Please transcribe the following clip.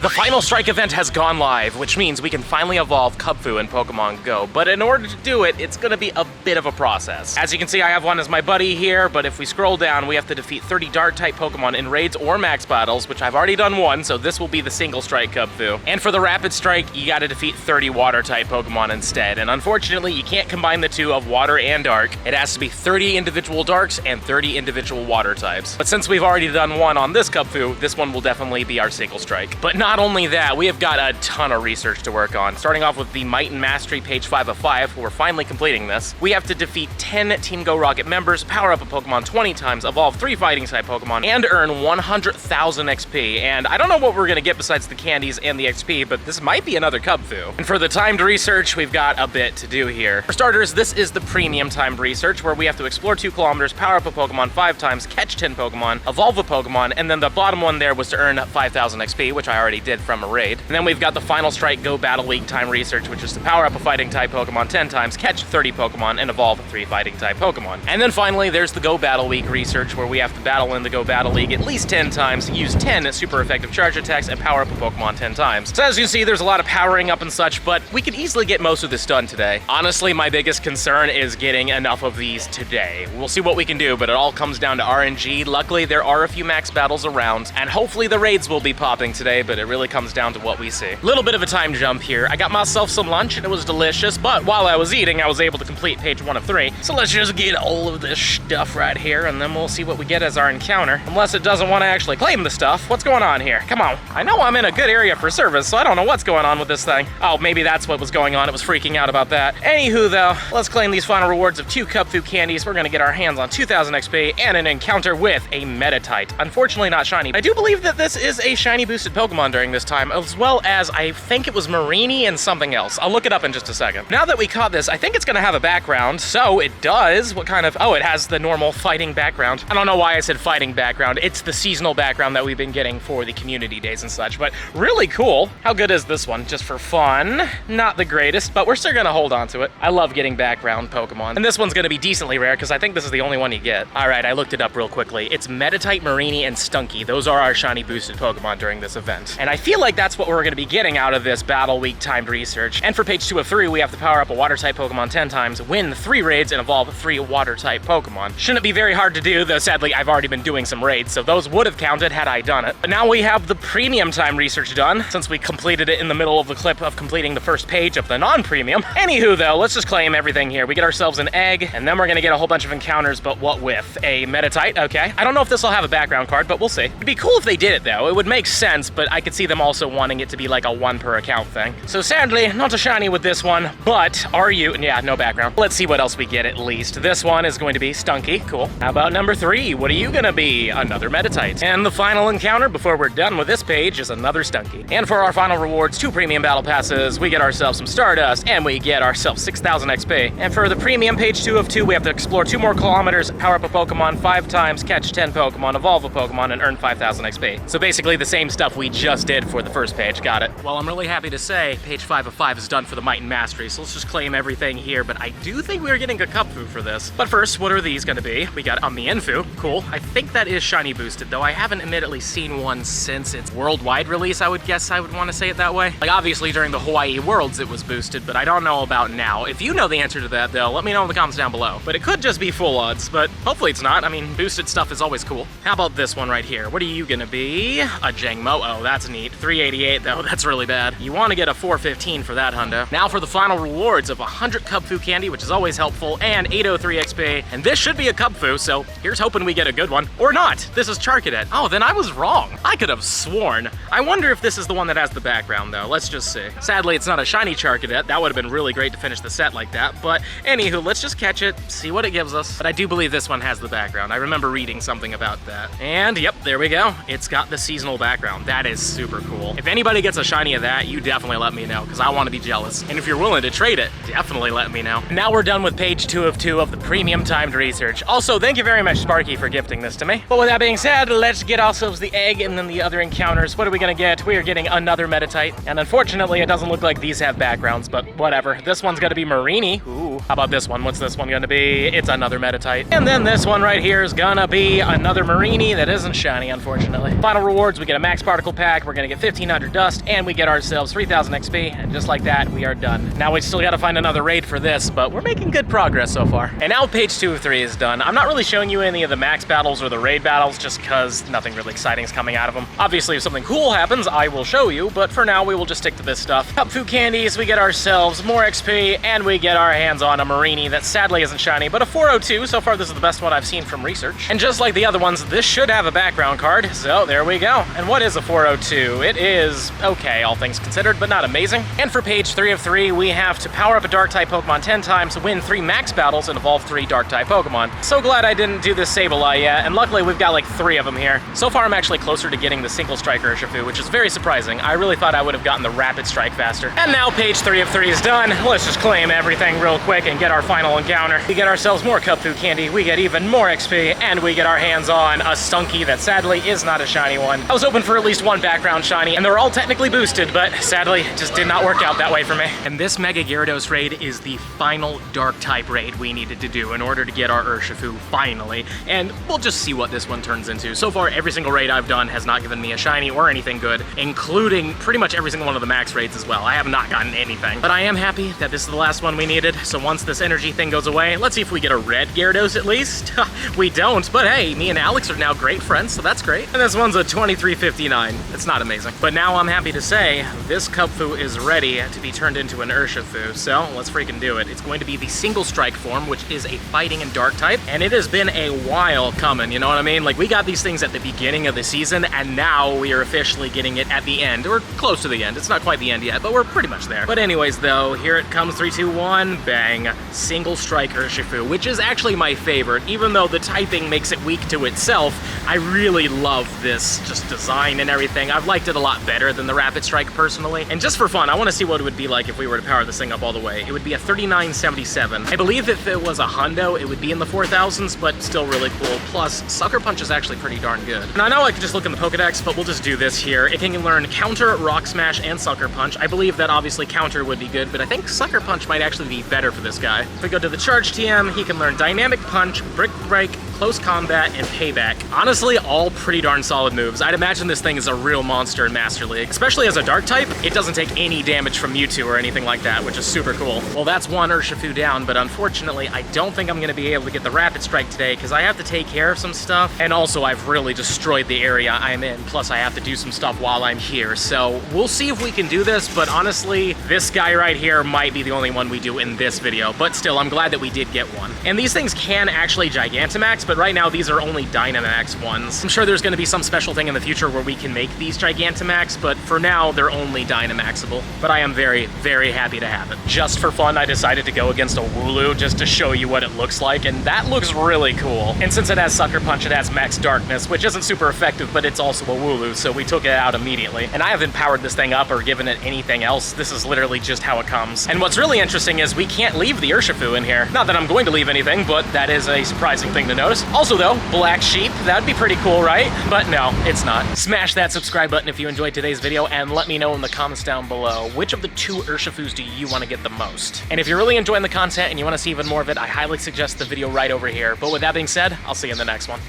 The final strike event has gone live, which means we can finally evolve Kubfu in Pokemon Go, but in order to do it, it's gonna be a bit of a process. As you can see, I have one as my buddy here, but if we scroll down, we have to defeat 30 Dark-type Pokemon in raids or max battles, which I've already done one, so this will be the single strike Kubfu. And for the rapid strike, you gotta defeat 30 Water-type Pokemon instead, and unfortunately, you can't combine the two of Water and Dark. It has to be 30 individual Darks and 30 individual Water types. But since we've already done one on this Kubfu, this one will definitely be our single strike. But not only that, we have got a ton of research to work on. Starting off with the Might and Mastery page 5 of 5, we're finally completing this. We have to defeat 10 Team Go Rocket members, power up a Pokemon 20 times, evolve 3 fighting type Pokemon, and earn 100,000 XP. And I don't know what we're gonna get besides the candies and the XP, but this might be another Kubfu. And for the timed research, we've got a bit to do here. For starters, this is the premium timed research, where we have to explore 2 kilometers, power up a Pokemon 5 times, catch 10 Pokemon, evolve a Pokemon, and then the bottom one there was to earn 5,000 XP, which I already did from a raid. And then we've got the Final Strike Go Battle League time research, which is to power up a fighting type Pokemon 10 times, catch 30 Pokemon, and evolve 3 fighting type Pokemon. And then finally, there's the Go Battle League research, where we have to battle in the Go Battle League at least 10 times, use 10 super effective charge attacks, and power up a Pokemon 10 times. So as you can see, there's a lot of powering up and such, but we could easily get most of this done today. Honestly, my biggest concern is getting enough of these today. We'll see what we can do, but it all comes down to RNG. Luckily, there are a few max battles around, and hopefully the raids will be popping today, but it really comes down to what we see. Little bit of a time jump here. I got myself some lunch and it was delicious, but while I was eating, I was able to complete page 1 of 3. So let's just get all of this stuff right here, and then we'll see what we get as our encounter. Unless it doesn't want to actually claim the stuff. What's going on here? Come on. I know I'm in a good area for service, so I don't know what's going on with this thing. Oh, maybe that's what was going on. It was freaking out about that. Anywho though, let's claim these final rewards of 2 Kubfu candies. We're gonna get our hands on 2,000 XP and an encounter with a Metatite. Unfortunately not shiny. I do believe that this is a shiny boosted Pokemon during this time, as well as I think it was Marini and something else. I'll look it up in just a second. Now that we caught this, I think it's gonna have a background. So it does. What kind of, oh, it has the normal fighting background. I don't know why I said fighting background. It's the seasonal background that we've been getting for the community days and such, but really cool. How good is this one? Just for fun. Not the greatest, but we're still gonna hold on to it. I love getting background Pokemon. And this one's gonna be decently rare because I think this is the only one you get. All right, I looked it up real quickly. It's Metatite, Marini, and Stunky. Those are our shiny boosted Pokemon during this event. And I feel like that's what we're gonna be getting out of this Battle Week timed research. And for page 2 of 3, we have to power up a water type Pokemon 10 times, win 3 raids, and evolve 3 water type Pokemon. Shouldn't be very hard to do, though sadly I've already been doing some raids, so those would have counted had I done it. But now we have the premium time research done, since we completed it in the middle of the clip of completing the first page of the non-premium. Anywho though, let's just claim everything here. We get ourselves an egg, and then we're gonna get a whole bunch of encounters, but what with? A Metatite, okay. I don't know if this will have a background card, but we'll see. It'd be cool if they did it though. It would make sense, but I could see them also wanting it to be like a 1 per account thing. So sadly, not a shiny with this one, but are you, and yeah, no background. Let's see what else we get at least. This one is going to be Stunky, cool. How about number 3? What are you gonna be? Another Metatite. And the final encounter before we're done with this page is another Stunky. And for our final rewards, 2 premium battle passes, we get ourselves some Stardust, and we get ourselves 6,000 XP. And for the premium page 2 of 2, we have to explore 2 more kilometers, power up a Pokemon 5 times, catch 10 Pokemon, evolve a Pokemon, and earn 5,000 XP. So basically the same stuff we just did for the first page, got it. Well, I'm really happy to say page 5 of 5 is done for the Might and Mastery, so let's just claim everything here, but I do think we're getting a Kubfu for this. But first, what are these gonna be? We got a Mienfoo, cool. I think that is shiny boosted, though I haven't admittedly seen one since its worldwide release, I would guess I would want to say it that way. Like obviously during the Hawaii Worlds it was boosted, but I don't know about now. If you know the answer to that though, let me know in the comments down below. But it could just be full odds, but hopefully it's not. I mean, boosted stuff is always cool. How about this one right here? What are you gonna be? A Jangmo, oh that's neat. 388 though, that's really bad. You want to get a 415 for that hundo. Now for the final rewards of 100 Kubfu candy, which is always helpful, and 803 XP. And this should be a Kubfu, so here's hoping we get a good one. Or not, this is Charcadet. Oh, then I was wrong. I could have sworn. I wonder if this is the one that has the background though, let's just see. Sadly, it's not a shiny Charcadet. That would have been really great to finish the set like that, but anywho, let's just catch it, see what it gives us. But I do believe this one has the background. I remember reading something about that. And yep, there we go. It's got the seasonal background. That is super cool. If anybody gets a shiny of that, you definitely let me know, because I want to be jealous. And if you're willing to trade it, definitely let me know. Now we're done with page 2 of 2 of the premium timed research. Also, thank you very much, Sparky, for gifting this to me. But with that being said, let's get ourselves the egg and then the other encounters. What are we gonna get? We are getting another Metatite. And unfortunately, it doesn't look like these have backgrounds, but whatever. This one's gonna be Marini. Ooh, how about this one? What's this one gonna be? It's another Metatite. And then this one right here is gonna be another Marini that isn't shiny, unfortunately. Final rewards, we get a max particle pack, we're gonna get 1500 dust, and we get ourselves 3000 XP, and just like that, we are done. Now we still gotta find another raid for this, but we're making good progress so far. And now page 2 of 3 is done. I'm not really showing you any of the max battles or the raid battles, just because nothing really exciting is coming out of them. Obviously, if something cool happens, I will show you, but for now, we will just stick to this stuff. Kubfu candies, we get ourselves more XP, and we get our hands on a Marini that sadly isn't shiny, but a 402. So far, this is the best one I've seen from research. And just like the other ones, this should have a background card, so there we go. And what is a 402? It is okay, all things considered, but not amazing. And for page 3 of 3, we have to power up a Dark-type Pokemon 10 times, win 3 max battles, and evolve 3 Dark-type Pokemon. So glad I didn't do this Sableye yet, and luckily we've got like 3 of them here. So far, I'm actually closer to getting the single strike Urshifu, which is very surprising. I really thought I would have gotten the rapid strike faster. And now page 3 of 3 is done. Let's just claim everything real quick and get our final encounter. We get ourselves more Kubfu candy, we get even more XP, and we get our hands on a Stunky that sadly is not a shiny one. I was hoping for at least one background shiny, and they're all technically boosted, but sadly, it just did not work out that way for me. And this Mega Gyarados raid is the final Dark-type raid we needed to do in order to get our Urshifu, finally. And we'll just see what this one turns into. So far, every single raid I've done has not given me a shiny or anything good, including pretty much every single one of the max raids as well. I have not gotten anything. But I am happy that this is the last one we needed, so once this energy thing goes away, let's see if we get a red Gyarados at least. We don't, but hey, me and Alex are now great friends, so that's great. And this one's a 2359. It's not amazing. But now I'm happy to say this Kubfu is ready to be turned into an Urshifu, so let's freaking do it. It's going to be the single strike form, which is a fighting and dark type, and it has been a while coming, you know what I mean? Like, we got these things at the beginning of the season, and now we are officially getting it at the end. We're close to the end. It's not quite the end yet, but we're pretty much there. But anyways, though, here it comes, 3, 2, 1, bang. Single strike Urshifu, which is actually my favorite. Even though the typing makes it weak to itself, I really love this just design and everything. I've liked it a lot better than the Rapid Strike personally. And just for fun, I want to see what it would be like if we were to power this thing up all the way. It would be a 3977. I believe if it was a hundo, it would be in the 4000s, but still really cool. Plus, Sucker Punch is actually pretty darn good. And I know I could just look in the Pokedex, but we'll just do this here. It can learn Counter, Rock Smash, and Sucker Punch. I believe that obviously Counter would be good, but I think Sucker Punch might actually be better for this guy. If we go to the Charge TM, he can learn Dynamic Punch, Brick Break, Close Combat, and Payback. Honestly, all pretty darn solid moves. I'd imagine this thing is a real monster in Master League. Especially as a dark type, it doesn't take any damage from Mewtwo or anything like that, which is super cool. Well, that's one Urshifu down, but unfortunately, I don't think I'm gonna be able to get the Rapid Strike today because I have to take care of some stuff, and also I've really destroyed the area I'm in, plus I have to do some stuff while I'm here, so we'll see if we can do this, but honestly, this guy right here might be the only one we do in this video, but still, I'm glad that we did get one. And these things can actually Gigantamax, but right now these are only Dynamax ones. I'm sure there's gonna be some special thing in the future where we can make these Gigantamax, but for now, they're only Dynamaxable. But I am very, very happy to have it. Just for fun, I decided to go against a Wooloo just to show you what it looks like, and that looks really cool. And since it has Sucker Punch, it has Max Darkness, which isn't super effective, but it's also a Wooloo, so we took it out immediately. And I haven't powered this thing up or given it anything else. This is literally just how it comes. And what's really interesting is we can't leave the Urshifu in here. Not that I'm going to leave anything, but that is a surprising thing to notice. Also though, Black Sheep, that'd be pretty cool, right? But no, it's not. Smash that subscribe button if you enjoyed today's video, and let me know in the comments down below, which of the 2 Urshifus do you want to get the most? And if you're really enjoying the content and you want to see even more of it, I highly suggest the video right over here. But with that being said, I'll see you in the next one.